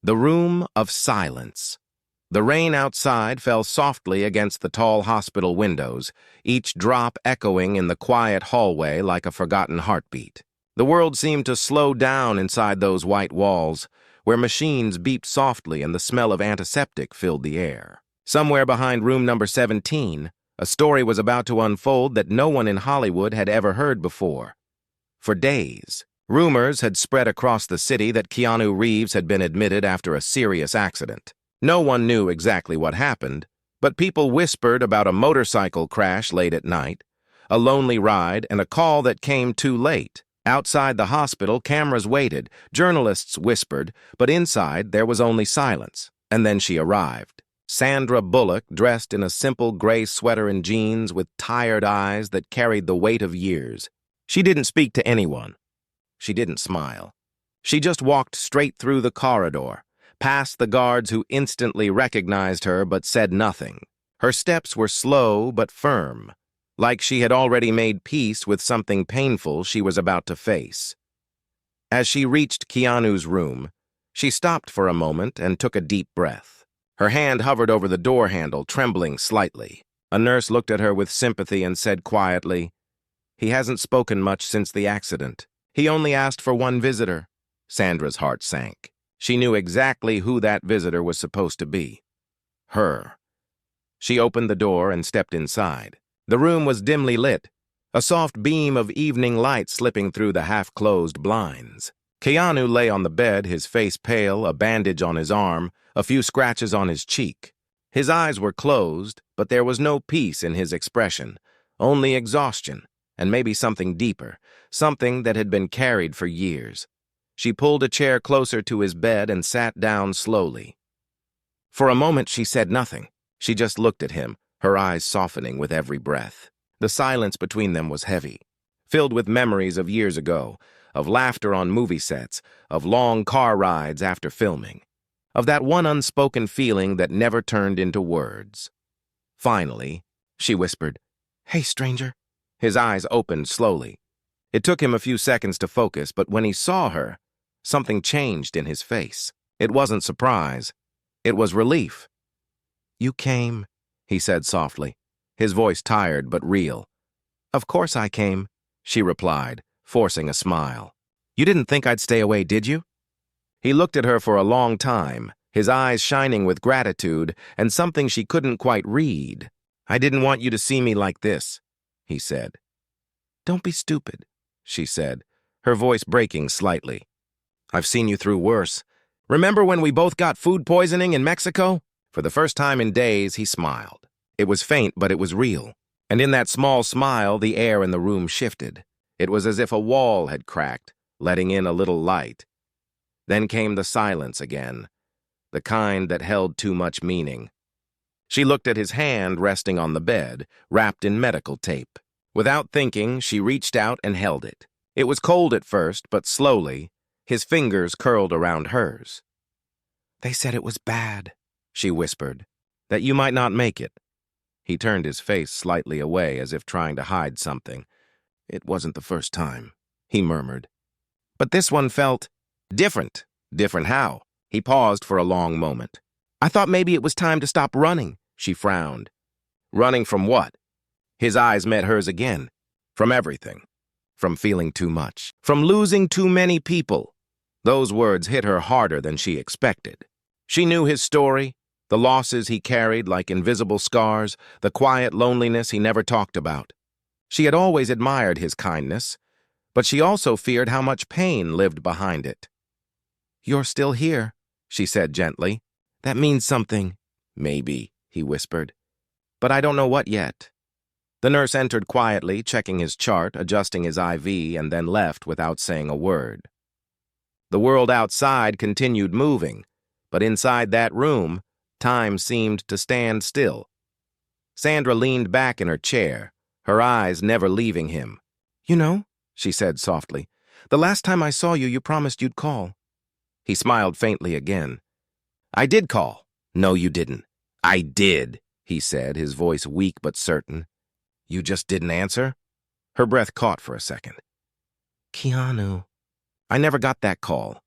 The room of silence. The rain outside fell softly against the tall hospital windows, each drop echoing in the quiet hallway like a forgotten heartbeat. The world seemed to slow down inside those white walls, where machines beeped softly and the smell of antiseptic filled the air. Somewhere behind room number 17, a story was about to unfold that no one in Hollywood had ever heard before. For days, rumors had spread across the city that Keanu Reeves had been admitted after a serious accident. No one knew exactly what happened, but people whispered about a motorcycle crash late at night, a lonely ride, and a call that came too late. Outside the hospital, cameras waited, journalists whispered, but inside there was only silence. And then she arrived. Sandra Bullock, dressed in a simple gray sweater and jeans with tired eyes that carried the weight of years. She didn't speak to anyone. She didn't smile. She just walked straight through the corridor, past the guards who instantly recognized her but said nothing. Her steps were slow but firm, like she had already made peace with something painful she was about to face. As she reached Keanu's room, she stopped for a moment and took a deep breath. Her hand hovered over the door handle, trembling slightly. A nurse looked at her with sympathy and said quietly, "He hasn't spoken much since the accident. He only asked for one visitor." Sandra's heart sank. She knew exactly who that visitor was supposed to be. Her. She opened the door and stepped inside. The room was dimly lit, a soft beam of evening light slipping through the half-closed blinds. Keanu lay on the bed, his face pale, a bandage on his arm, a few scratches on his cheek. His eyes were closed, but there was no peace in his expression, only exhaustion, and maybe something deeper, something that had been carried for years. She pulled a chair closer to his bed and sat down slowly. For a moment she said nothing. She just looked at him, her eyes softening with every breath. The silence between them was heavy, filled with memories of years ago, of laughter on movie sets, of long car rides after filming, of that one unspoken feeling that never turned into words. Finally, she whispered, "Hey, stranger." His eyes opened slowly. It took him a few seconds to focus, but when he saw her, something changed in his face. It wasn't surprise. It was relief. "You came," he said softly, his voice tired but real. "Of course I came," she replied, forcing a smile. "You didn't think I'd stay away, did you?" He looked at her for a long time, his eyes shining with gratitude and something she couldn't quite read. "I didn't want you to see me like this," he said. "Don't be stupid," she said, her voice breaking slightly. "I've seen you through worse. Remember when we both got food poisoning in Mexico?" For the first time in days, he smiled. It was faint, but it was real. And in that small smile, the air in the room shifted. It was as if a wall had cracked, letting in a little light. Then came the silence again, the kind that held too much meaning. She looked at his hand resting on the bed, wrapped in medical tape. Without thinking, she reached out and held it. It was cold at first, but slowly, his fingers curled around hers. "They said it was bad," she whispered, "that you might not make it." He turned his face slightly away as if trying to hide something. "It wasn't the first time," he murmured. "But this one felt different." "Different how?" He paused for a long moment. "I thought maybe it was time to stop running," she frowned. "Running from what?" His eyes met hers again. "From everything. From feeling too much. From losing too many people." Those words hit her harder than she expected. She knew his story, the losses he carried like invisible scars, the quiet loneliness he never talked about. She had always admired his kindness, but she also feared how much pain lived behind it. "You're still here," she said gently. "That means something." "Maybe," he whispered. "But I don't know what yet." The nurse entered quietly, checking his chart, adjusting his IV, and then left without saying a word. The world outside continued moving, but inside that room, time seemed to stand still. Sandra leaned back in her chair, her eyes never leaving him. "You know," she said softly, "the last time I saw you, you promised you'd call." He smiled faintly again. "I did call." "No, you didn't." "I did," he said, his voice weak but certain. "You just didn't answer?" Her breath caught for a second. "Keanu." "I never got that call.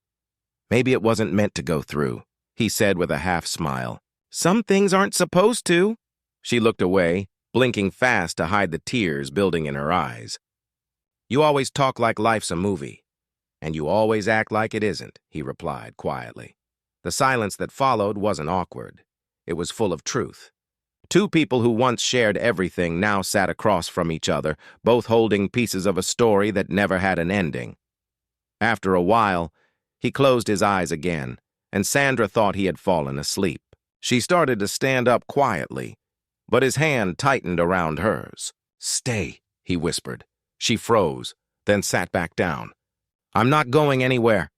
Maybe it wasn't meant to go through." he said with a half-smile. Some things aren't supposed to. She looked away, blinking fast to hide the tears building in her eyes. You always talk like life's a movie, and you always act like it isn't, he replied quietly. The silence that followed wasn't awkward. It was full of truth. Two people who once shared everything now sat across from each other, both holding pieces of a story that never had an ending. After a while, he closed his eyes again, and Sandra thought he had fallen asleep. She started to stand up quietly, but his hand tightened around hers. Stay, he whispered. She froze, then sat back down. I'm not going anywhere.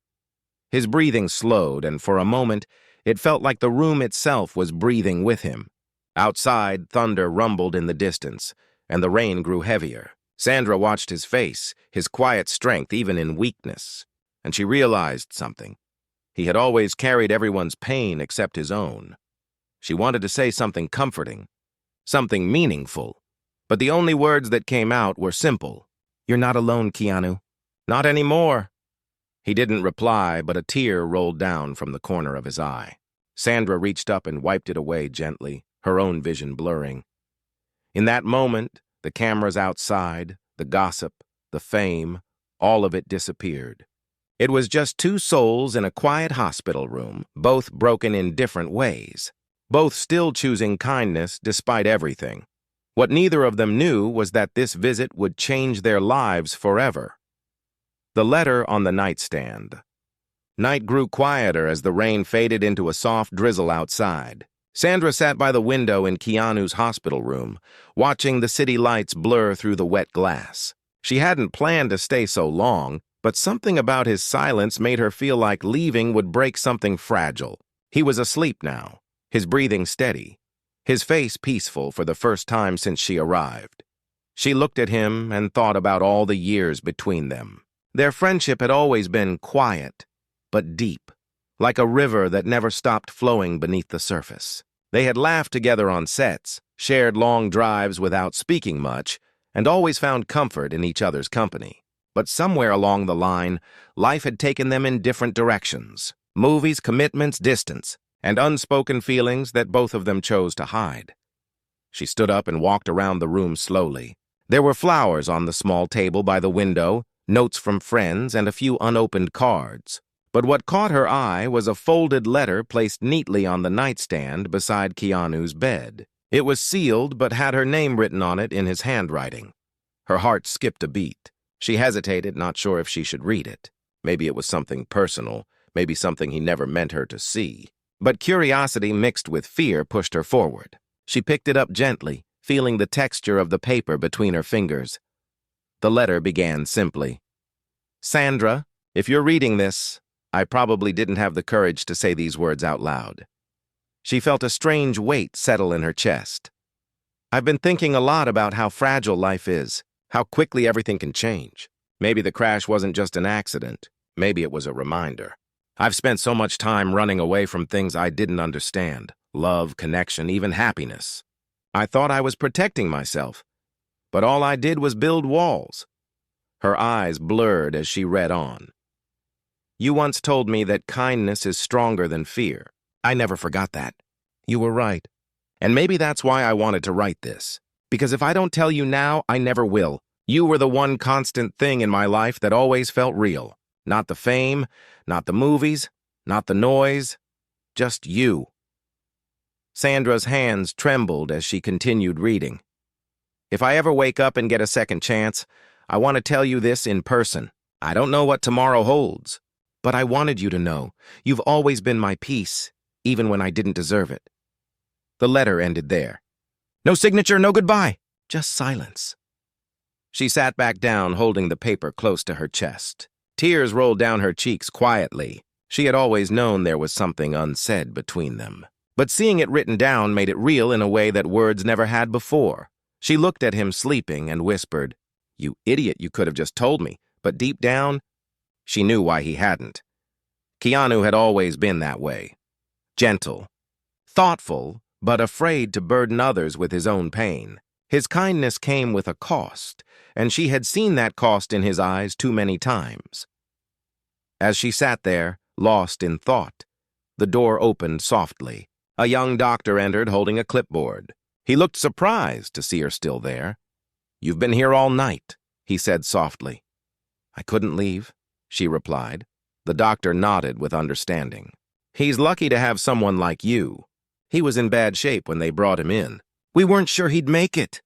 His breathing slowed, and for a moment, it felt like the room itself was breathing with him. Outside, thunder rumbled in the distance, and the rain grew heavier. Sandra watched his face, his quiet strength even in weakness, and she realized something. He had always carried everyone's pain except his own. She wanted to say something comforting, something meaningful, but the only words that came out were simple. You're not alone, Keanu. Not anymore. He didn't reply, but a tear rolled down from the corner of his eye. Sandra reached up and wiped it away gently, her own vision blurring. In that moment, the cameras outside, the gossip, the fame, all of it disappeared. It was just two souls in a quiet hospital room, both broken in different ways, both still choosing kindness despite everything. What neither of them knew was that this visit would change their lives forever. The letter on the nightstand. Night grew quieter as the rain faded into a soft drizzle outside. Sandra sat by the window in Keanu's hospital room, watching the city lights blur through the wet glass. She hadn't planned to stay so long, but something about his silence made her feel like leaving would break something fragile. He was asleep now, his breathing steady, his face peaceful for the first time since she arrived. She looked at him and thought about all the years between them. Their friendship had always been quiet, but deep, like a river that never stopped flowing beneath the surface. They had laughed together on sets, shared long drives without speaking much, and always found comfort in each other's company. But somewhere along the line, life had taken them in different directions. Movies, commitments, distance, and unspoken feelings that both of them chose to hide. She stood up and walked around the room slowly. There were flowers on the small table by the window, notes from friends, and a few unopened cards. But what caught her eye was a folded letter placed neatly on the nightstand beside Keanu's bed. It was sealed, but had her name written on it in his handwriting. Her heart skipped a beat. She hesitated, not sure if she should read it. Maybe it was something personal, maybe something he never meant her to see. But curiosity mixed with fear pushed her forward. She picked it up gently, feeling the texture of the paper between her fingers. The letter began simply. Sandra, if you're reading this, I probably didn't have the courage to say these words out loud. She felt a strange weight settle in her chest. I've been thinking a lot about how fragile life is, how quickly everything can change. Maybe the crash wasn't just an accident. Maybe it was a reminder. I've spent so much time running away from things I didn't understand. Love, connection, even happiness. I thought I was protecting myself, but all I did was build walls. Her eyes blurred as she read on. You once told me that kindness is stronger than fear. I never forgot that. You were right. And maybe that's why I wanted to write this. Because if I don't tell you now, I never will. You were the one constant thing in my life that always felt real. Not the fame, not the movies, not the noise, just you. Sandra's hands trembled as she continued reading. If I ever wake up and get a second chance, I want to tell you this in person. I don't know what tomorrow holds, but I wanted you to know you've always been my peace, even when I didn't deserve it. The letter ended there. No signature, no goodbye, just silence. She sat back down, holding the paper close to her chest. Tears rolled down her cheeks quietly. She had always known there was something unsaid between them. But seeing it written down made it real in a way that words never had before. She looked at him sleeping and whispered, You idiot, you could have just told me. But deep down, she knew why he hadn't. Keanu had always been that way. Gentle, thoughtful, but afraid to burden others with his own pain. His kindness came with a cost, and she had seen that cost in his eyes too many times. As she sat there, lost in thought, The door opened softly. A young doctor entered holding a clipboard. He looked surprised to see her still there. "You've been here all night," he said softly. "I couldn't leave," she replied. The doctor nodded with understanding. "He's lucky to have someone like you. He was in bad shape when they brought him in. We weren't sure he'd make it."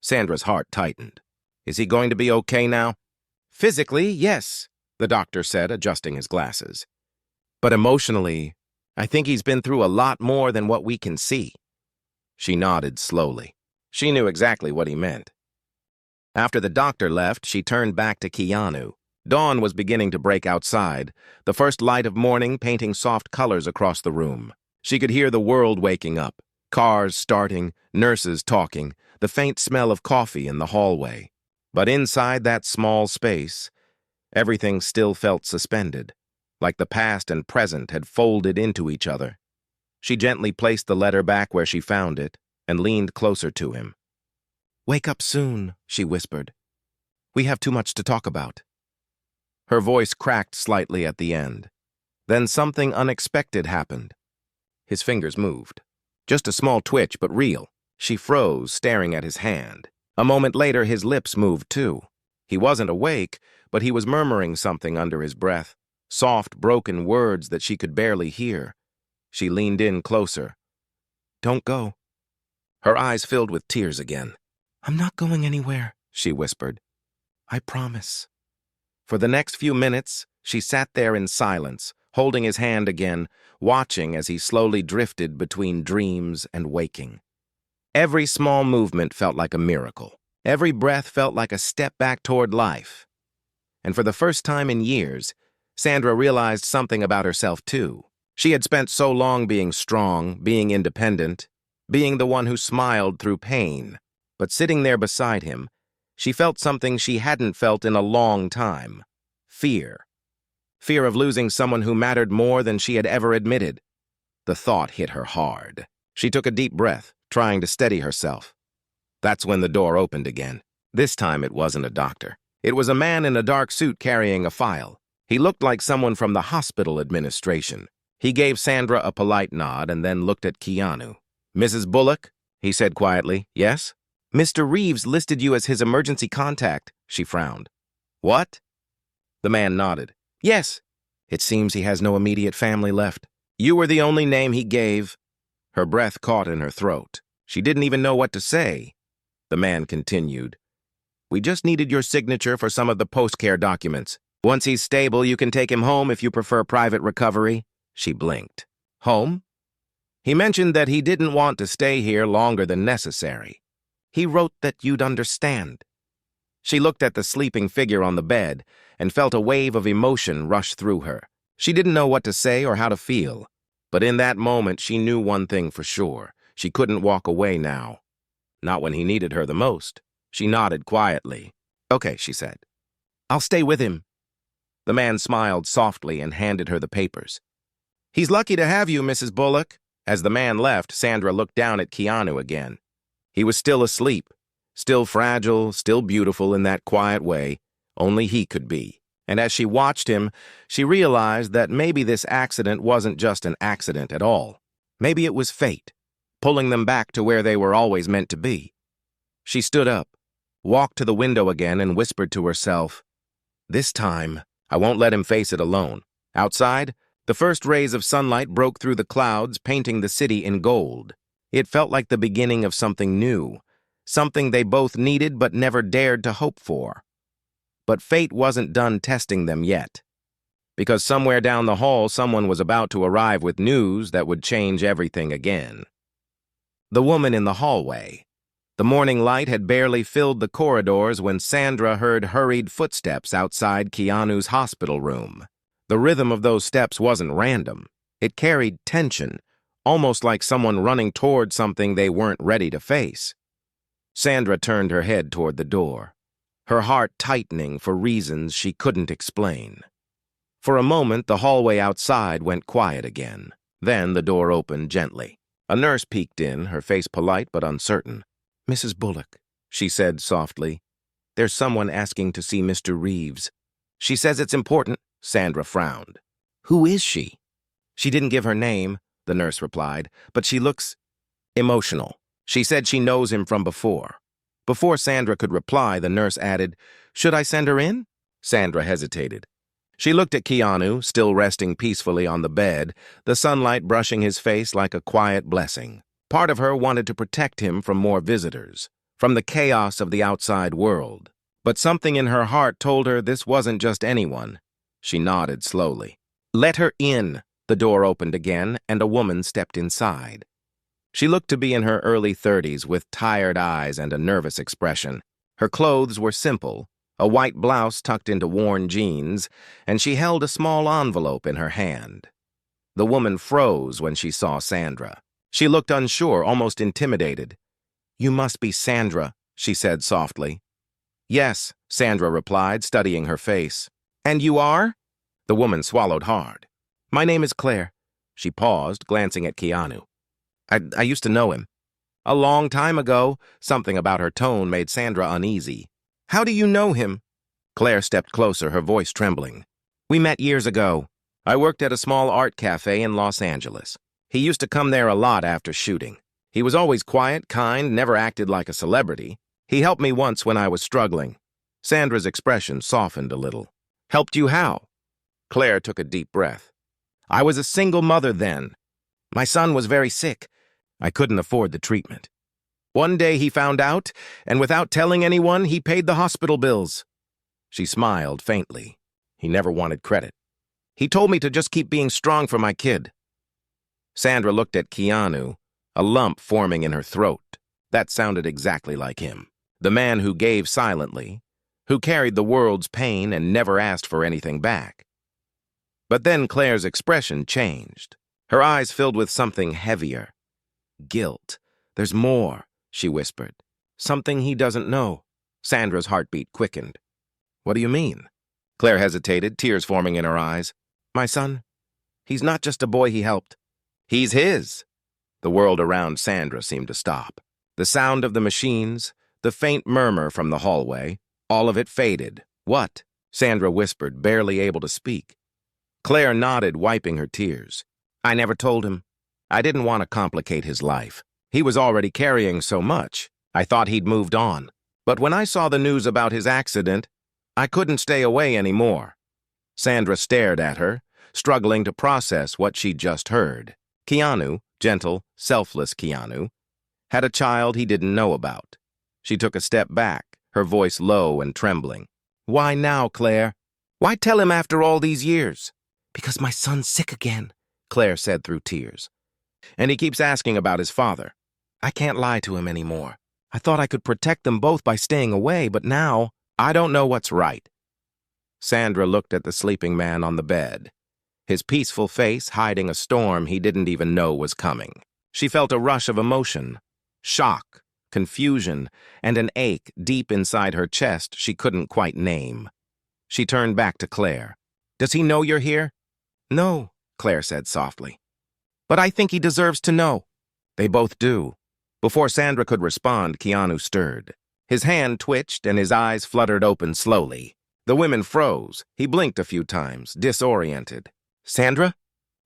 Sandra's heart tightened. "Is he going to be okay now?" "Physically, yes," the doctor said, adjusting his glasses. "But emotionally, I think he's been through a lot more than what we can see." She nodded slowly. She knew exactly what he meant. After the doctor left, she turned back to Keanu. Dawn was beginning to break outside, the first light of morning painting soft colors across the room. She could hear the world waking up, cars starting, nurses talking, the faint smell of coffee in the hallway. But inside that small space, everything still felt suspended, like the past and present had folded into each other. She gently placed the letter back where she found it and leaned closer to him. "Wake up soon," she whispered. "We have too much to talk about." Her voice cracked slightly at the end. Then something unexpected happened. His fingers moved. Just a small twitch, but real. She froze, staring at his hand. A moment later, his lips moved too. He wasn't awake, but he was murmuring something under his breath, soft, broken words that she could barely hear. She leaned in closer. "Don't go." Her eyes filled with tears again. "I'm not going anywhere," she whispered. "I promise." For the next few minutes, she sat there in silence, holding his hand again, watching as he slowly drifted between dreams and waking. Every small movement felt like a miracle. Every breath felt like a step back toward life. And for the first time in years, Sandra realized something about herself too. She had spent so long being strong, being independent, being the one who smiled through pain. But sitting there beside him, she felt something she hadn't felt in a long time. Fear. Fear of losing someone who mattered more than she had ever admitted. The thought hit her hard. She took a deep breath, trying to steady herself. That's when the door opened again. This time it wasn't a doctor. It was a man in a dark suit carrying a file. He looked like someone from the hospital administration. He gave Sandra a polite nod and then looked at Keanu. "Mrs. Bullock?" he said quietly. "Yes?" "Mr. Reeves listed you as his emergency contact," she frowned. "What?" The man nodded. "Yes. It seems he has no immediate family left. You were the only name he gave." Her breath caught in her throat. She didn't even know what to say. The man continued. "We just needed your signature for some of the post-care documents. Once he's stable, you can take him home if you prefer private recovery." She blinked. "Home?" "He mentioned that he didn't want to stay here longer than necessary. He wrote that you'd understand." She looked at the sleeping figure on the bed and felt a wave of emotion rush through her. She didn't know what to say or how to feel. But in that moment, she knew one thing for sure. She couldn't walk away now. Not when he needed her the most. She nodded quietly. "Okay," she said. "I'll stay with him." The man smiled softly and handed her the papers. "He's lucky to have you, Mrs. Bullock." As the man left, Sandra looked down at Keanu again. He was still asleep, still fragile, still beautiful in that quiet way only he could be. And as she watched him, she realized that maybe this accident wasn't just an accident at all. Maybe it was fate, pulling them back to where they were always meant to be. She stood up, walked to the window again, and whispered to herself, "This time, I won't let him face it alone." Outside, the first rays of sunlight broke through the clouds, painting the city in gold. It felt like the beginning of something new, something they both needed but never dared to hope for. But fate wasn't done testing them yet, because somewhere down the hall someone was about to arrive with news that would change everything again. The woman in the hallway. The morning light had barely filled the corridors when Sandra heard hurried footsteps outside Keanu's hospital room. The rhythm of those steps wasn't random. It carried tension, almost like someone running toward something they weren't ready to face. Sandra turned her head toward the door, her heart tightening for reasons she couldn't explain. For a moment, the hallway outside went quiet again. Then the door opened gently. A nurse peeked in, her face polite but uncertain. "Mrs. Bullock," she said softly. "There's someone asking to see Mr. Reeves." "She says it's important." Sandra frowned. "Who is she?" She didn't give her name, the nurse replied, but she looks emotional. She said she knows him from before. Before Sandra could reply, the nurse added, "Should I send her in?" Sandra hesitated. She looked at Keanu, still resting peacefully on the bed, the sunlight brushing his face like a quiet blessing. Part of her wanted to protect him from more visitors, from the chaos of the outside world. But something in her heart told her this wasn't just anyone. She nodded slowly. "Let her in." The door opened again, and a woman stepped inside. She looked to be in her early 30s with tired eyes and a nervous expression. Her clothes were simple, a white blouse tucked into worn jeans, and she held a small envelope in her hand. The woman froze when she saw Sandra. She looked unsure, almost intimidated. "You must be Sandra," she said softly. "Yes," Sandra replied, studying her face. "And you are?" The woman swallowed hard. "My name is Claire." She paused, glancing at Keanu. I used to know him. A long time ago." Something about her tone made Sandra uneasy. "How do you know him?" Claire stepped closer, her voice trembling. "We met years ago. I worked at a small art cafe in Los Angeles. He used to come there a lot after shooting. He was always quiet, kind, never acted like a celebrity. He helped me once when I was struggling." Sandra's expression softened a little. "Helped you how?" Claire took a deep breath. "I was a single mother then. My son was very sick. I couldn't afford the treatment. One day he found out, and without telling anyone, he paid the hospital bills." She smiled faintly. "He never wanted credit. He told me to just keep being strong for my kid." Sandra looked at Keanu, a lump forming in her throat. That sounded exactly like him. The man who gave silently, who carried the world's pain and never asked for anything back. But then Claire's expression changed. Her eyes filled with something heavier. "Guilt. There's more," she whispered. "Something he doesn't know." Sandra's heartbeat quickened. "What do you mean?" Claire hesitated, tears forming in her eyes. "My son, he's not just a boy he helped. He's his." The world around Sandra seemed to stop. The sound of the machines, the faint murmur from the hallway, all of it faded. "What?" Sandra whispered, barely able to speak. Claire nodded, wiping her tears. "I never told him. I didn't want to complicate his life. He was already carrying so much. I thought he'd moved on. But when I saw the news about his accident, I couldn't stay away anymore." Sandra stared at her, struggling to process what she'd just heard. Keanu, gentle, selfless Keanu, had a child he didn't know about. She took a step back, her voice low and trembling. "Why now, Claire? Why tell him after all these years?" "Because my son's sick again," Claire said through tears. "And he keeps asking about his father. I can't lie to him anymore. I thought I could protect them both by staying away, but now I don't know what's right." Sandra looked at the sleeping man on the bed, his peaceful face hiding a storm he didn't even know was coming. She felt a rush of emotion, shock, confusion, and an ache deep inside her chest she couldn't quite name. She turned back to Claire. "Does he know you're here?" "No," Claire said softly. "But I think he deserves to know." "They both do." Before Sandra could respond, Keanu stirred. His hand twitched and his eyes fluttered open slowly. The women froze. He blinked a few times, disoriented. "Sandra?"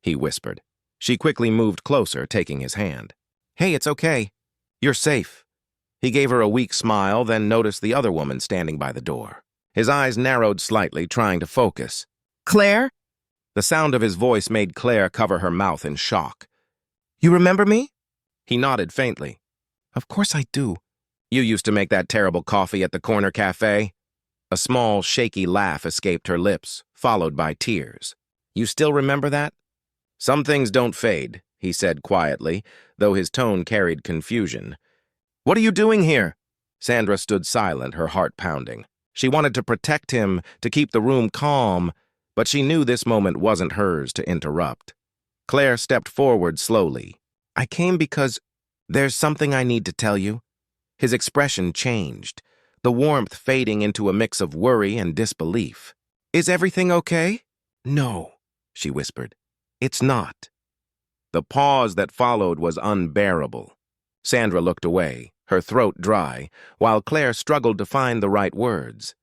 he whispered. She quickly moved closer, taking his hand. "Hey, it's okay. You're safe." He gave her a weak smile, then noticed the other woman standing by the door. His eyes narrowed slightly, trying to focus. "Claire?" The sound of his voice made Claire cover her mouth in shock. "You remember me?" He nodded faintly. "Of course I do. You used to make that terrible coffee at the corner cafe?" A small, shaky laugh escaped her lips, followed by tears. "You still remember that?" "Some things don't fade," he said quietly, though his tone carried confusion. "What are you doing here?" Sandra stood silent, her heart pounding. She wanted to protect him, to keep the room calm, but she knew this moment wasn't hers to interrupt. Claire stepped forward slowly. "I came because there's something I need to tell you." His expression changed, the warmth fading into a mix of worry and disbelief. "Is everything okay?" "No," she whispered. "It's not." The pause that followed was unbearable. Sandra looked away, her throat dry, while Claire struggled to find the right words.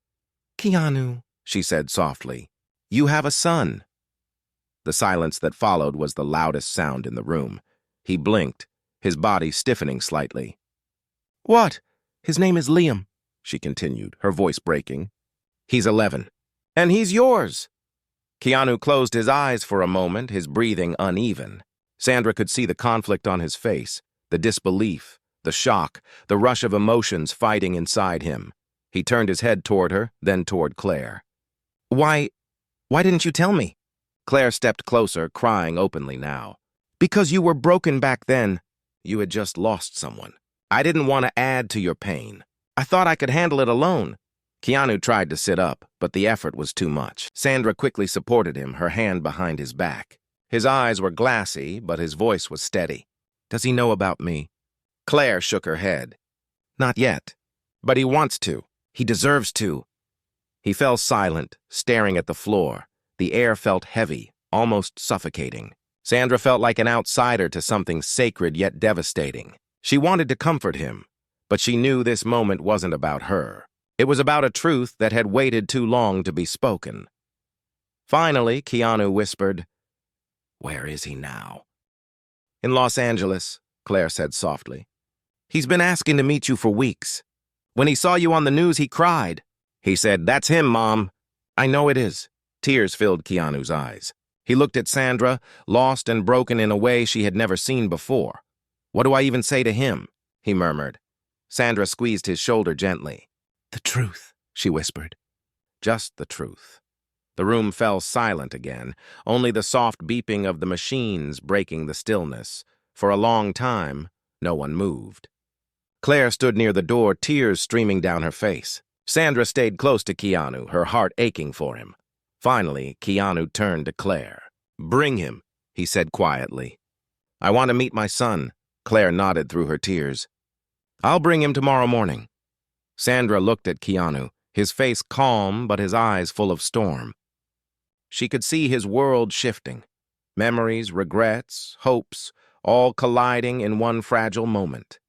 "Keanu," she said softly, "you have a son." The silence that followed was the loudest sound in the room. He blinked, his body stiffening slightly. "What? His name is Liam," she continued, her voice breaking. "He's 11. And he's yours." Keanu closed his eyes for a moment, his breathing uneven. Sandra could see the conflict on his face, the disbelief, the shock, the rush of emotions fighting inside him. He turned his head toward her, then toward Claire. Why didn't you tell me?" Claire stepped closer, crying openly now. "Because you were broken back then. You had just lost someone. I didn't want to add to your pain. I thought I could handle it alone." Keanu tried to sit up, but the effort was too much. Sandra quickly supported him, her hand behind his back. His eyes were glassy, but his voice was steady. "Does he know about me?" Claire shook her head. "Not yet. But he wants to. He deserves to." He fell silent, staring at the floor. The air felt heavy, almost suffocating. Sandra felt like an outsider to something sacred yet devastating. She wanted to comfort him, but she knew this moment wasn't about her. It was about a truth that had waited too long to be spoken. Finally, Keanu whispered, "Where is he now?" "In Los Angeles," Claire said softly. "He's been asking to meet you for weeks. When he saw you on the news, he cried. He said, 'That's him, Mom.'" "I know it is." Tears filled Keanu's eyes. He looked at Sandra, lost and broken in a way she had never seen before. "What do I even say to him?" he murmured. Sandra squeezed his shoulder gently. "The truth," she whispered. Just the truth. The room fell silent again, only the soft beeping of the machines breaking the stillness. For a long time, no one moved. Claire stood near the door, tears streaming down her face. Sandra stayed close to Keanu, her heart aching for him. Finally, Keanu turned to Claire. "Bring him," he said quietly. "I want to meet my son." Claire nodded through her tears. "I'll bring him tomorrow morning." Sandra looked at Keanu, his face calm but his eyes full of storm. She could see his world shifting. Memories, regrets, hopes, all colliding in one fragile moment.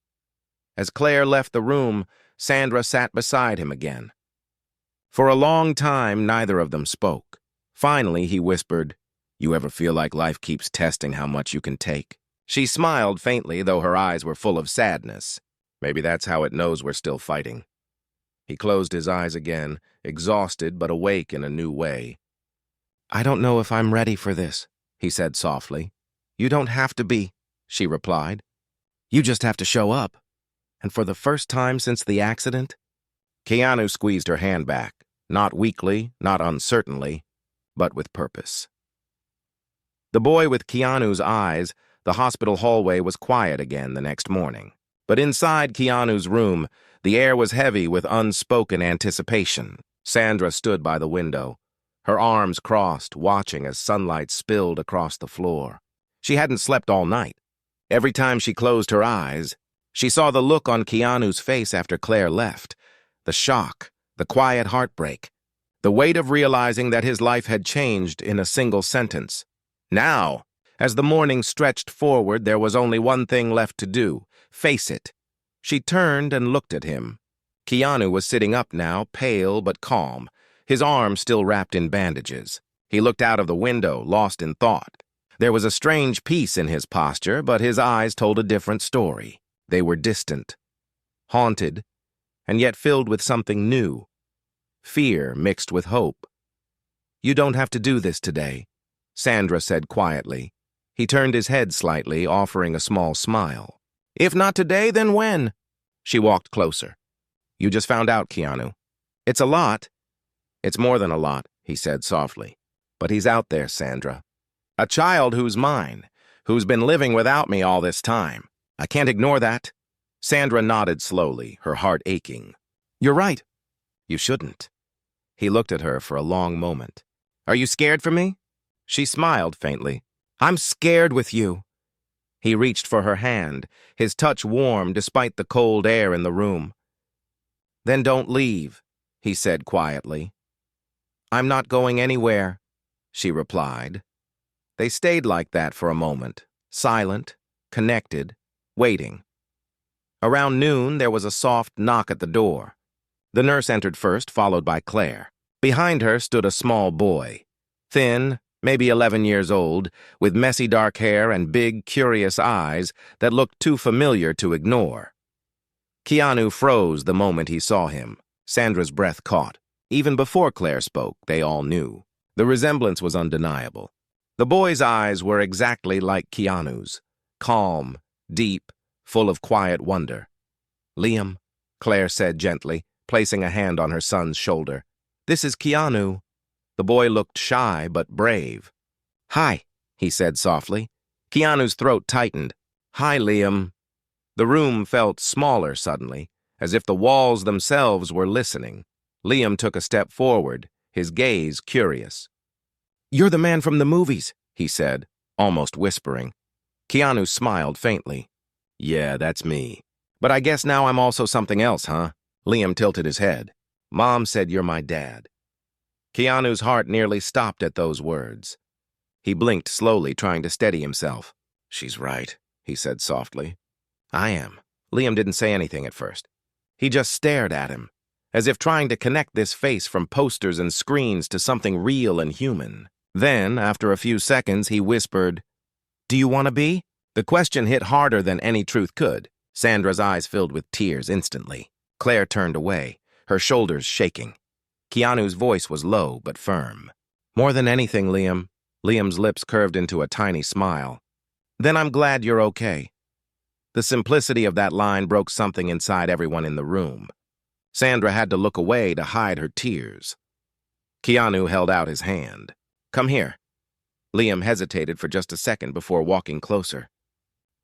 As Claire left the room, Sandra sat beside him again. For a long time, neither of them spoke. Finally, he whispered, "You ever feel like life keeps testing how much you can take?" She smiled faintly, though her eyes were full of sadness. Maybe that's how it knows we're still fighting. He closed his eyes again, exhausted but awake in a new way. "I don't know if I'm ready for this," he said softly. "You don't have to be," she replied. "You just have to show up. And for the first time since the accident..." Keanu squeezed her hand back, not weakly, not uncertainly, but with purpose. The boy with Keanu's eyes, the hospital hallway was quiet again the next morning. But inside Keanu's room, the air was heavy with unspoken anticipation. Sandra stood by the window, her arms crossed, watching as sunlight spilled across the floor. She hadn't slept all night. Every time she closed her eyes, she saw the look on Keanu's face after Claire left, the shock, the quiet heartbreak, the weight of realizing that his life had changed in a single sentence. Now, as the morning stretched forward, there was only one thing left to do: face it. She turned and looked at him. Keanu was sitting up now, pale but calm, his arm still wrapped in bandages. He looked out of the window, lost in thought. There was a strange peace in his posture, but his eyes told a different story. They were distant, haunted, and yet filled with something new. Fear mixed with hope. "You don't have to do this today," Sandra said quietly. He turned his head slightly, offering a small smile. "If not today, then when?" She walked closer. "You just found out, Keanu. It's a lot." "It's more than a lot," he said softly. "But he's out there, Sandra. A child who's mine, who's been living without me all this time. I can't ignore that." Sandra nodded slowly, her heart aching. "You're right. You shouldn't." He looked at her for a long moment. "Are you scared for me?" She smiled faintly. "I'm scared with you." He reached for her hand, his touch warm despite the cold air in the room. "Then don't leave," he said quietly. "I'm not going anywhere," she replied. They stayed like that for a moment, silent, connected, waiting. Around noon, there was a soft knock at the door. The nurse entered first, followed by Claire. Behind her stood a small boy, thin, maybe 11 years old, with messy dark hair and big, curious eyes that looked too familiar to ignore. Keanu froze the moment he saw him. Sandra's breath caught. Even before Claire spoke, they all knew. The resemblance was undeniable. The boy's eyes were exactly like Keanu's, calm, deep, full of quiet wonder. "Liam," Claire said gently, placing a hand on her son's shoulder. "This is Keanu." The boy looked shy but brave. "Hi," he said softly. Keanu's throat tightened. "Hi, Liam." The room felt smaller suddenly, as if the walls themselves were listening. Liam took a step forward, his gaze curious. "You're the man from the movies," he said, almost whispering. Keanu smiled faintly. "Yeah, that's me. But I guess now I'm also something else, huh?" Liam tilted his head. "Mom said you're my dad." Keanu's heart nearly stopped at those words. He blinked slowly, trying to steady himself. "She's right," he said softly. "I am." Liam didn't say anything at first. He just stared at him, as if trying to connect this face from posters and screens to something real and human. Then, after a few seconds, he whispered, "Do you want to be?" The question hit harder than any truth could. Sandra's eyes filled with tears instantly. Claire turned away, her shoulders shaking. Keanu's voice was low but firm. "More than anything, Liam." Liam's lips curved into a tiny smile. "Then I'm glad you're okay." The simplicity of that line broke something inside everyone in the room. Sandra had to look away to hide her tears. Keanu held out his hand. "Come here." Liam hesitated for just a second before walking closer.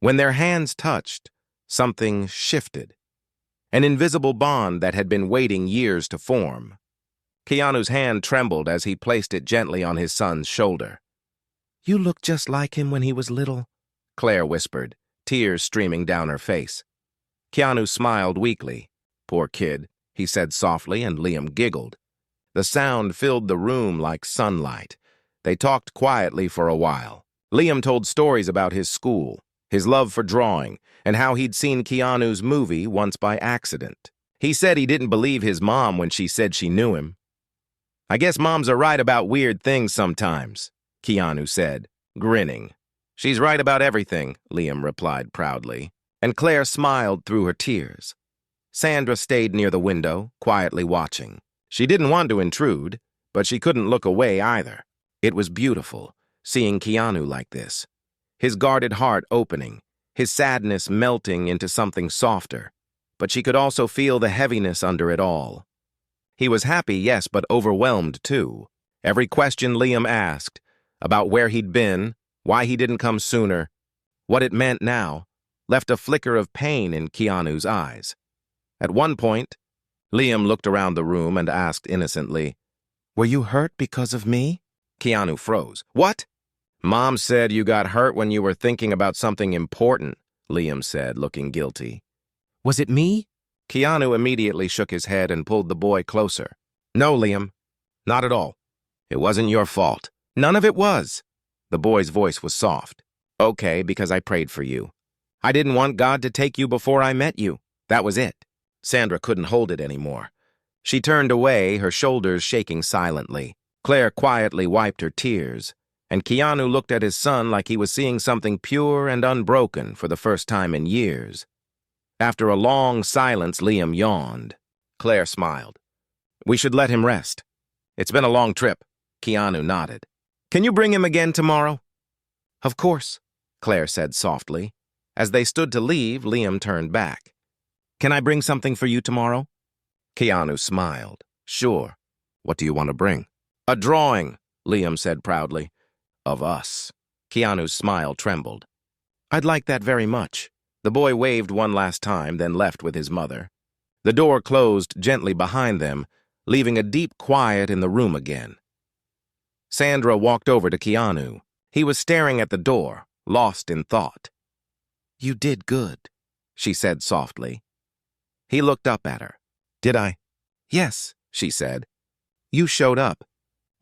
When their hands touched, something shifted. An invisible bond that had been waiting years to form. Keanu's hand trembled as he placed it gently on his son's shoulder. "You look just like him when he was little," Claire whispered, tears streaming down her face. Keanu smiled weakly. "Poor kid," he said softly, and Liam giggled. The sound filled the room like sunlight. They talked quietly for a while. Liam told stories about his school, his love for drawing, and how he'd seen Keanu's movie once by accident. He said he didn't believe his mom when she said she knew him. "I guess moms are right about weird things sometimes," Keanu said, grinning. "She's right about everything," Liam replied proudly, and Claire smiled through her tears. Sandra stayed near the window, quietly watching. She didn't want to intrude, but she couldn't look away either. It was beautiful, seeing Keanu like this. His guarded heart opening, his sadness melting into something softer. But she could also feel the heaviness under it all. He was happy, yes, but overwhelmed too. Every question Liam asked, about where he'd been, why he didn't come sooner, what it meant now, left a flicker of pain in Keanu's eyes. At one point, Liam looked around the room and asked innocently, "Were you hurt because of me?" Keanu froze. "What?" "Mom said you got hurt when you were thinking about something important," Liam said, looking guilty. "Was it me?" Keanu immediately shook his head and pulled the boy closer. "No, Liam, not at all. It wasn't your fault." "None of it was." The boy's voice was soft. "Okay, because I prayed for you. I didn't want God to take you before I met you. That was it." Sandra couldn't hold it anymore. She turned away, her shoulders shaking silently. Claire quietly wiped her tears, and Keanu looked at his son like he was seeing something pure and unbroken for the first time in years. After a long silence, Liam yawned. Claire smiled. "We should let him rest. It's been a long trip." Keanu nodded. "Can you bring him again tomorrow?" "Of course," Claire said softly. As they stood to leave, Liam turned back. "Can I bring something for you tomorrow?" Keanu smiled. "Sure. What do you want to bring?" "A drawing," Liam said proudly. "Of us." Keanu's smile trembled. "I'd like that very much." The boy waved one last time, then left with his mother. The door closed gently behind them, leaving a deep quiet in the room again. Sandra walked over to Keanu. He was staring at the door, lost in thought. "You did good," she said softly. He looked up at her. "Did I?" "Yes," she said. "You showed up.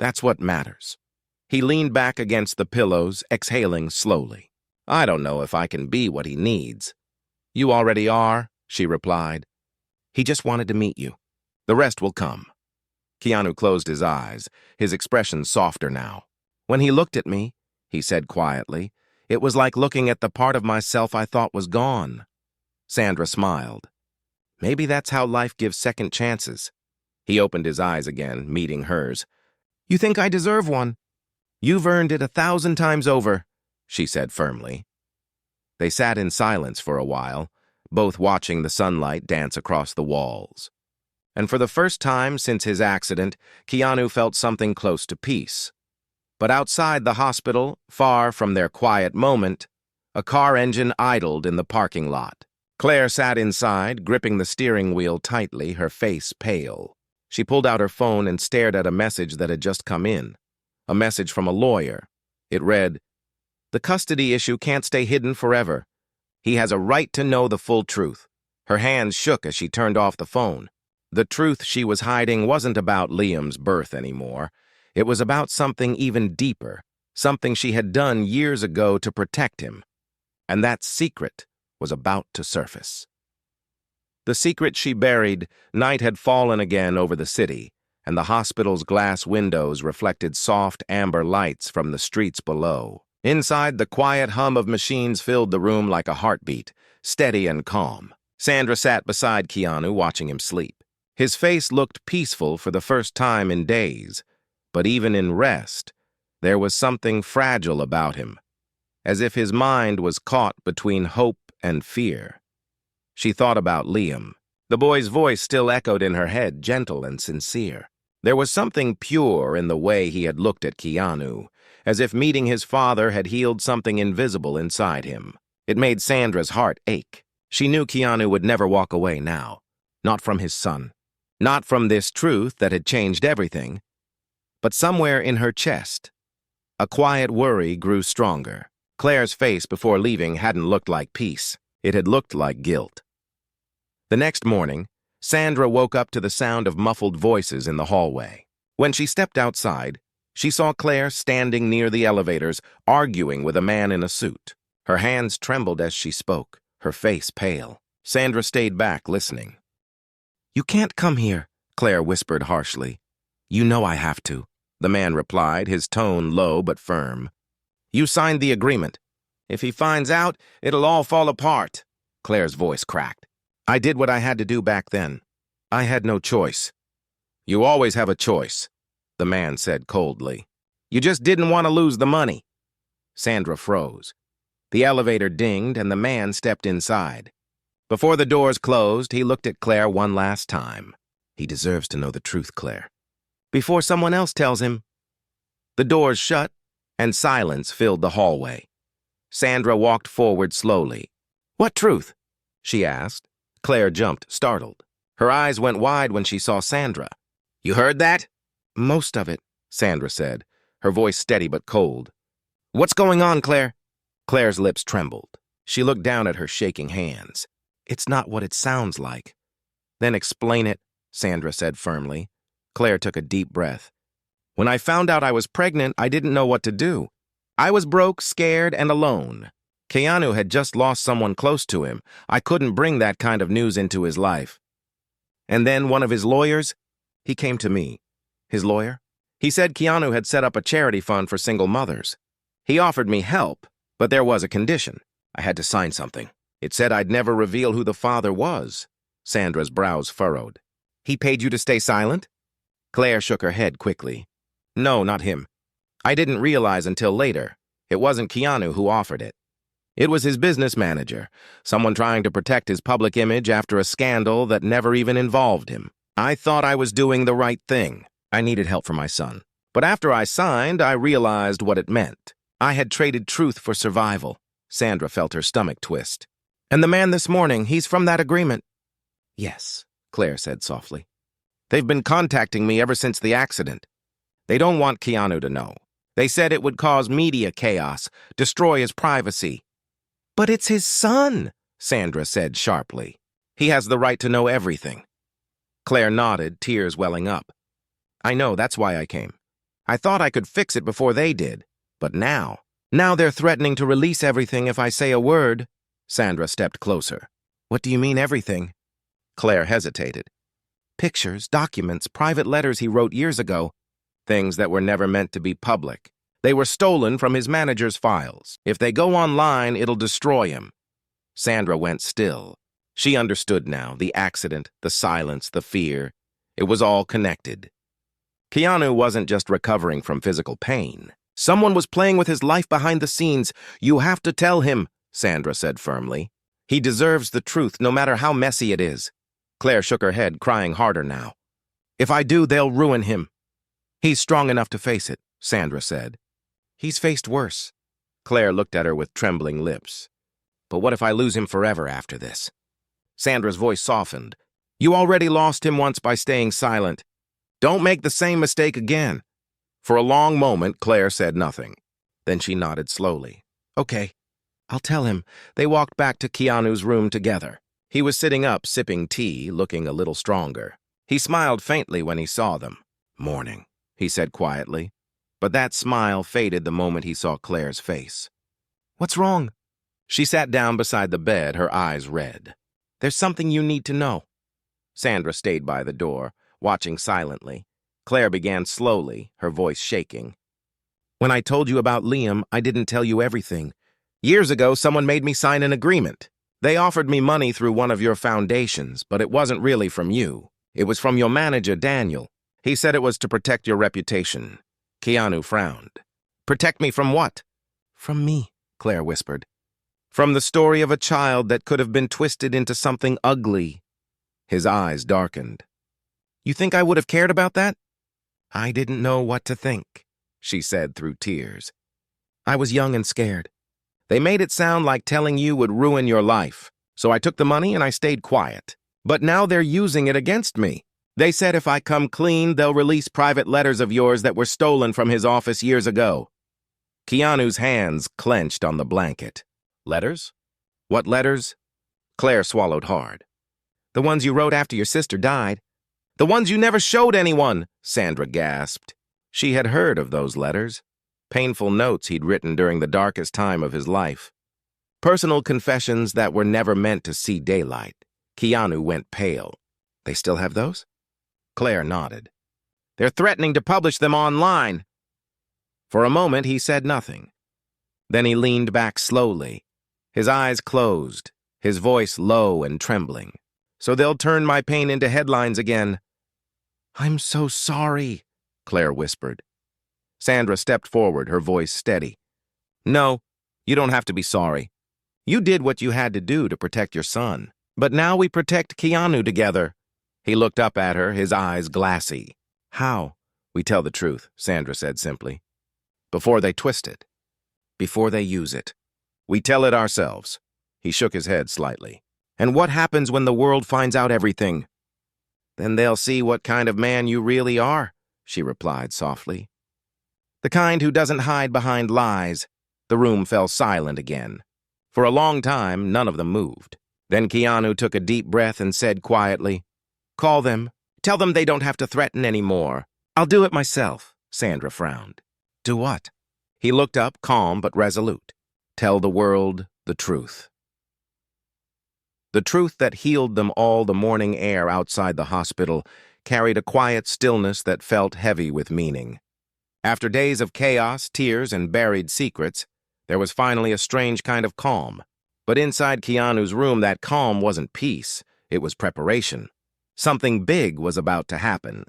That's what matters." He leaned back against the pillows, exhaling slowly. "I don't know if I can be what he needs." "You already are," she replied. "He just wanted to meet you. The rest will come." Keanu closed his eyes, his expression softer now. When he looked at me, he said quietly, it was like looking at the part of myself I thought was gone. Sandra smiled. Maybe that's how life gives second chances. He opened his eyes again, meeting hers. You think I deserve one? You've earned it 1,000 times over, she said firmly. They sat in silence for a while, both watching the sunlight dance across the walls. And for the first time since his accident, Keanu felt something close to peace. But outside the hospital, far from their quiet moment, a car engine idled in the parking lot. Claire sat inside, gripping the steering wheel tightly, her face pale. She pulled out her phone and stared at a message that had just come in. A message from a lawyer. It read, "The custody issue can't stay hidden forever. He has a right to know the full truth." Her hands shook as she turned off the phone. The truth she was hiding wasn't about Liam's birth anymore. It was about something even deeper, something she had done years ago to protect him. And that secret was about to surface. The secret she buried, night had fallen again over the city, and the hospital's glass windows reflected soft amber lights from the streets below. Inside, the quiet hum of machines filled the room like a heartbeat, steady and calm. Sandra sat beside Keanu, watching him sleep. His face looked peaceful for the first time in days, but even in rest, there was something fragile about him, as if his mind was caught between hope and fear. She thought about Liam. The boy's voice still echoed in her head, gentle and sincere. There was something pure in the way he had looked at Keanu, as if meeting his father had healed something invisible inside him. It made Sandra's heart ache. She knew Keanu would never walk away now, not from his son, not from this truth that had changed everything. But somewhere in her chest, a quiet worry grew stronger. Claire's face before leaving hadn't looked like peace. It had looked like guilt. The next morning, Sandra woke up to the sound of muffled voices in the hallway. When she stepped outside, she saw Claire standing near the elevators, arguing with a man in a suit. Her hands trembled as she spoke, her face pale. Sandra stayed back, listening. "You can't come here," Claire whispered harshly. "You know I have to," the man replied, his tone low but firm. "You signed the agreement. If he finds out, it'll all fall apart," Claire's voice cracked. "I did what I had to do back then. I had no choice." "You always have a choice," the man said coldly. "You just didn't want to lose the money." Sandra froze. The elevator dinged and the man stepped inside. Before the doors closed, he looked at Claire one last time. "He deserves to know the truth, Claire. Before someone else tells him." The doors shut, and silence filled the hallway. Sandra walked forward slowly. "What truth?" she asked. Claire jumped, startled. Her eyes went wide when she saw Sandra. "You heard that?" "Most of it," Sandra said, her voice steady but cold. "What's going on, Claire?" Claire's lips trembled. She looked down at her shaking hands. "It's not what it sounds like." "Then explain it," Sandra said firmly. Claire took a deep breath. "When I found out I was pregnant, I didn't know what to do. I was broke, scared, and alone. Keanu had just lost someone close to him. I couldn't bring that kind of news into his life. And then one of his lawyers, he came to me." "His lawyer?" "He said Keanu had set up a charity fund for single mothers. He offered me help, but there was a condition. I had to sign something. It said I'd never reveal who the father was." Sandra's brows furrowed. "He paid you to stay silent?" Claire shook her head quickly. "No, not him. I didn't realize until later. It wasn't Keanu who offered it. It was his business manager, someone trying to protect his public image after a scandal that never even involved him. I thought I was doing the right thing. I needed help for my son. But after I signed, I realized what it meant. I had traded truth for survival." Sandra felt her stomach twist. "And the man this morning, he's from that agreement?" "Yes," Claire said softly. "They've been contacting me ever since the accident. They don't want Keanu to know. They said it would cause media chaos, destroy his privacy." "But it's his son," Sandra said sharply. "He has the right to know everything." Claire nodded, tears welling up. "I know, that's why I came. I thought I could fix it before they did. But now they're threatening to release everything if I say a word." Sandra stepped closer. "What do you mean, everything?" Claire hesitated. "Pictures, documents, private letters he wrote years ago. Things that were never meant to be public. They were stolen from his manager's files. If they go online, it'll destroy him. Sandra went still. She understood now, the accident, the silence, the fear. It was all connected. Keanu wasn't just recovering from physical pain. Someone was playing with his life behind the scenes. You have to tell him, Sandra said firmly. He deserves the truth, no matter how messy it is. Claire shook her head, crying harder now. If I do, they'll ruin him. He's strong enough to face it, Sandra said. He's faced worse. Claire looked at her with trembling lips. But what if I lose him forever after this? Sandra's voice softened. You already lost him once by staying silent. Don't make the same mistake again. For a long moment, Claire said nothing. Then she nodded slowly. Okay, I'll tell him. They walked back to Keanu's room together. He was sitting up, sipping tea, looking a little stronger. He smiled faintly when he saw them. Morning, he said quietly. But that smile faded the moment he saw Claire's face. What's wrong? She sat down beside the bed, her eyes red. There's something you need to know. Sandra stayed by the door, watching silently. Claire began slowly, her voice shaking. When I told you about Liam, I didn't tell you everything. Years ago, someone made me sign an agreement. They offered me money through one of your foundations, but it wasn't really from you. It was from your manager, Daniel. He said it was to protect your reputation. Keanu frowned. Protect me from what? From me, Claire whispered. From the story of a child that could have been twisted into something ugly. His eyes darkened. You think I would have cared about that? I didn't know what to think, she said through tears. I was young and scared. They made it sound like telling you would ruin your life, so I took the money and I stayed quiet. But now they're using it against me. They said if I come clean, they'll release private letters of yours that were stolen from his office years ago. Keanu's hands clenched on the blanket. Letters? What letters? Claire swallowed hard. The ones you wrote after your sister died. The ones you never showed anyone, Sandra gasped. She had heard of those letters. Painful notes he'd written during the darkest time of his life. Personal confessions that were never meant to see daylight. Keanu went pale. They still have those? Claire nodded. They're threatening to publish them online. For a moment, he said nothing. Then he leaned back slowly. His eyes closed, his voice low and trembling. So they'll turn my pain into headlines again. I'm so sorry, Claire whispered. Sandra stepped forward, her voice steady. No, you don't have to be sorry. You did what you had to do to protect your son. But now we protect Keanu together. He looked up at her, his eyes glassy. How? We tell the truth, Sandra said simply. Before they twist it. Before they use it. We tell it ourselves. He shook his head slightly. And what happens when the world finds out everything? Then they'll see what kind of man you really are, she replied softly. The kind who doesn't hide behind lies. The room fell silent again. For a long time, none of them moved. Then Keanu took a deep breath and said quietly, Call them. Tell them they don't have to threaten anymore. I'll do it myself, Sandra frowned. Do what? He looked up, calm but resolute. Tell the world the truth. The truth that healed them all. The morning air outside the hospital carried a quiet stillness that felt heavy with meaning. After days of chaos, tears, and buried secrets, there was finally a strange kind of calm. But inside Keanu's room, that calm wasn't peace, it was preparation. Something big was about to happen.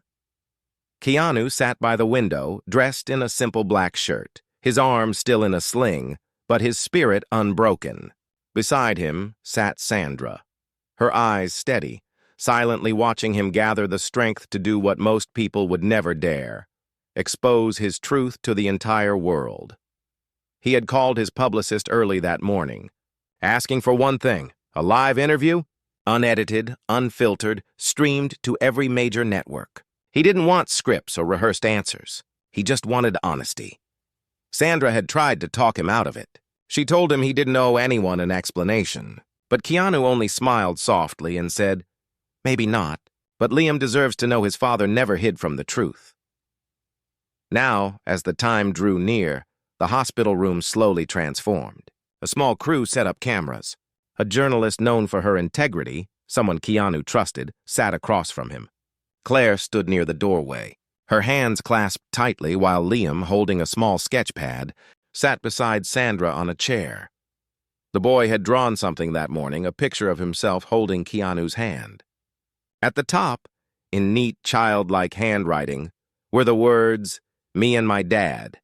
Keanu sat by the window, dressed in a simple black shirt, his arm still in a sling, but his spirit unbroken. Beside him sat Sandra, her eyes steady, silently watching him gather the strength to do what most people would never dare, expose his truth to the entire world. He had called his publicist early that morning, asking for one thing, a live interview, unedited, unfiltered, streamed to every major network. He didn't want scripts or rehearsed answers. He just wanted honesty. Sandra had tried to talk him out of it. She told him he didn't owe anyone an explanation, but Keanu only smiled softly and said, Maybe not, but Liam deserves to know his father never hid from the truth. Now, as the time drew near, the hospital room slowly transformed. A small crew set up cameras. A journalist known for her integrity, someone Keanu trusted, sat across from him. Claire stood near the doorway, Her hands clasped tightly while Liam, holding a small sketch pad, sat beside Sandra on a chair. The boy had drawn something that morning, a picture of himself holding Keanu's hand. At the top, in neat, childlike handwriting, were the words, "Me and my dad."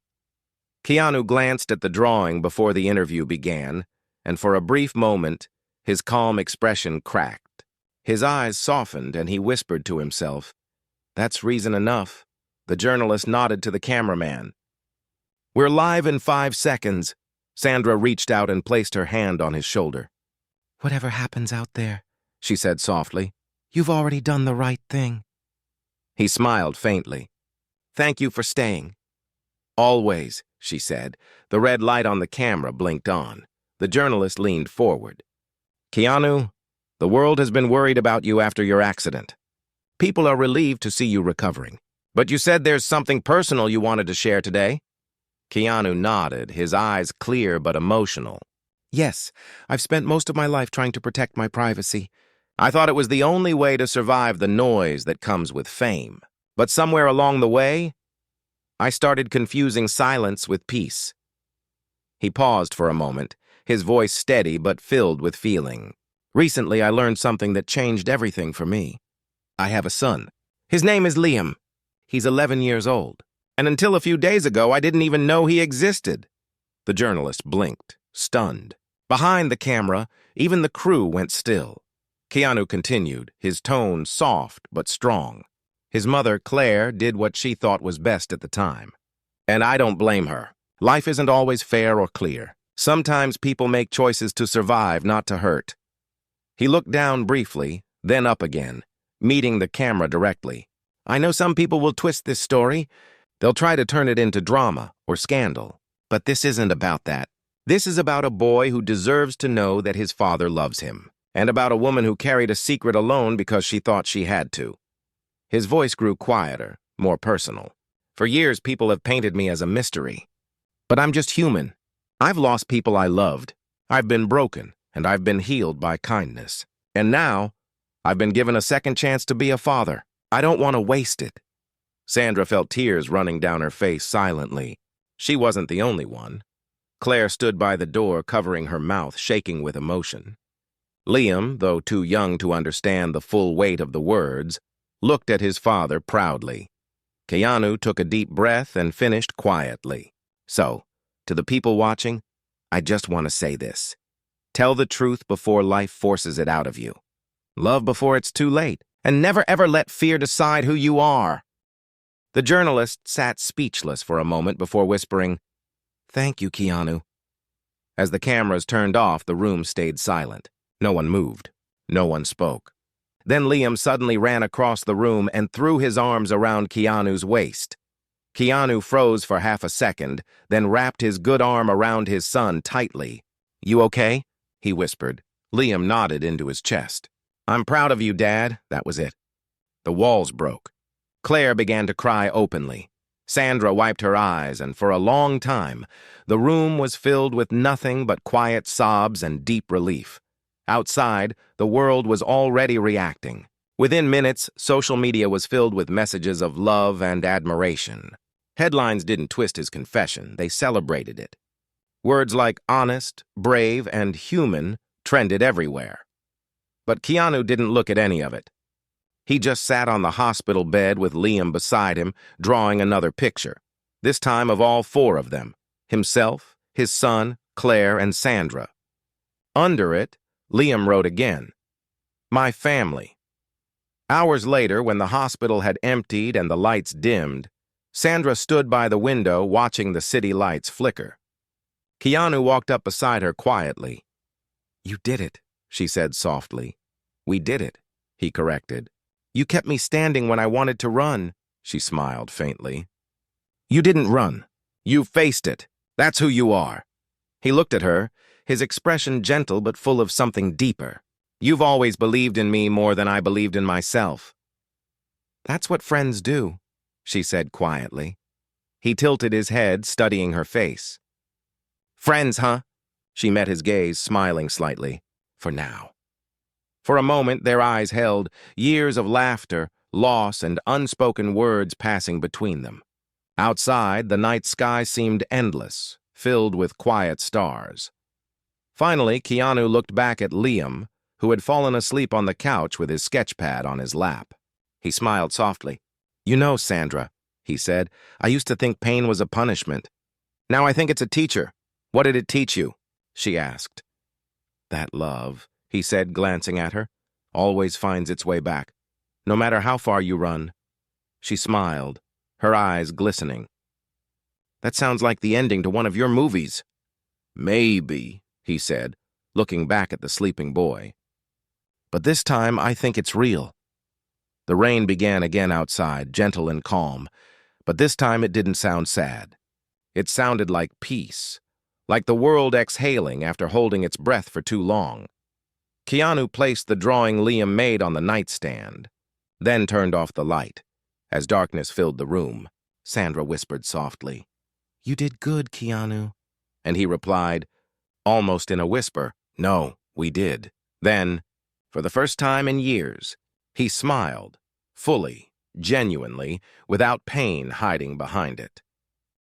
Keanu glanced at the drawing before the interview began, and for a brief moment, his calm expression cracked. His eyes softened, and he whispered to himself, "That's reason enough." The journalist nodded to the cameraman. "We're live in 5 seconds." Sandra reached out and placed her hand on his shoulder. "Whatever happens out there," she said softly, "you've already done the right thing." He smiled faintly. "Thank you for staying." "Always," she said. The red light on the camera blinked on. The journalist leaned forward. "Keanu, the world has been worried about you after your accident. People are relieved to see you recovering. But you said there's something personal you wanted to share today?" Keanu nodded, his eyes clear but emotional. "Yes, I've spent most of my life trying to protect my privacy. I thought it was the only way to survive the noise that comes with fame. But somewhere along the way, I started confusing silence with peace." He paused for a moment, his voice steady but filled with feeling. "Recently, I learned something that changed everything for me. I have a son. His name is Liam. He's 11 years old. And until a few days ago, I didn't even know he existed." The journalist blinked, stunned. Behind the camera, even the crew went still. Keanu continued, his tone soft but strong. His mother, Claire, did what she thought was best at the time. And I don't blame her. Life isn't always fair or clear. Sometimes people make choices to survive, not to hurt. He looked down briefly, then up again, meeting the camera directly. "I know some people will twist this story. They'll try to turn it into drama or scandal. But this isn't about that. This is about a boy who deserves to know that his father loves him, and about a woman who carried a secret alone because she thought she had to." His voice grew quieter, more personal. "For years, people have painted me as a mystery. But I'm just human. I've lost people I loved. I've been broken, and I've been healed by kindness. And now, I've been given a second chance to be a father. I don't want to waste it." Sandra felt tears running down her face silently. She wasn't the only one. Claire stood by the door, covering her mouth, shaking with emotion. Liam, though too young to understand the full weight of the words, looked at his father proudly. Keanu took a deep breath and finished quietly. "So, to the people watching, I just want to say this. Tell the truth before life forces it out of you. Love before it's too late, and never ever let fear decide who you are." The journalist sat speechless for a moment before whispering, "Thank you, Keanu." As the cameras turned off, the room stayed silent. No one moved. No one spoke. Then Liam suddenly ran across the room and threw his arms around Keanu's waist. Keanu froze for half a second, then wrapped his good arm around his son tightly. "You okay?" he whispered. Liam nodded into his chest. "I'm proud of you, Dad." That was it. The walls broke. Claire began to cry openly. Sandra wiped her eyes, and for a long time, the room was filled with nothing but quiet sobs and deep relief. Outside, the world was already reacting. Within minutes, social media was filled with messages of love and admiration. Headlines didn't twist his confession, they celebrated it. Words like honest, brave, and human trended everywhere. But Keanu didn't look at any of it. He just sat on the hospital bed with Liam beside him, drawing another picture, this time of all 4 of them, himself, his son, Claire, and Sandra. Under it, Liam wrote again, "My family." Hours later, when the hospital had emptied and the lights dimmed, Sandra stood by the window watching the city lights flicker. Keanu walked up beside her quietly. "You did it," she said softly. "We did it," he corrected. "You kept me standing when I wanted to run," she smiled faintly. "You didn't run. You faced it. That's who you are." He looked at her, his expression gentle but full of something deeper. "You've always believed in me more than I believed in myself." "That's what friends do," she said quietly. He tilted his head, studying her face. "Friends, huh?" She met his gaze, smiling slightly. "For now." For a moment, their eyes held, years of laughter, loss and unspoken words passing between them. Outside, the night sky seemed endless, filled with quiet stars. Finally, Keanu looked back at Liam, who had fallen asleep on the couch with his sketch pad on his lap. He smiled softly. "You know, Sandra," he said, "I used to think pain was a punishment. Now I think it's a teacher. What did it teach you?" she asked. "That love," he said, glancing at her, "always finds its way back, no matter how far you run." She smiled, her eyes glistening. "That sounds like the ending to one of your movies." "Maybe," he said, looking back at the sleeping boy. "But this time I think it's real." The rain began again outside, gentle and calm, but this time it didn't sound sad. It sounded like peace, like the world exhaling after holding its breath for too long. Keanu placed the drawing Liam made on the nightstand, then turned off the light. As darkness filled the room, Sandra whispered softly, "You did good, Keanu." And he replied, almost in a whisper, "No, we did." Then, for the first time in years, he smiled, fully, genuinely, without pain hiding behind it.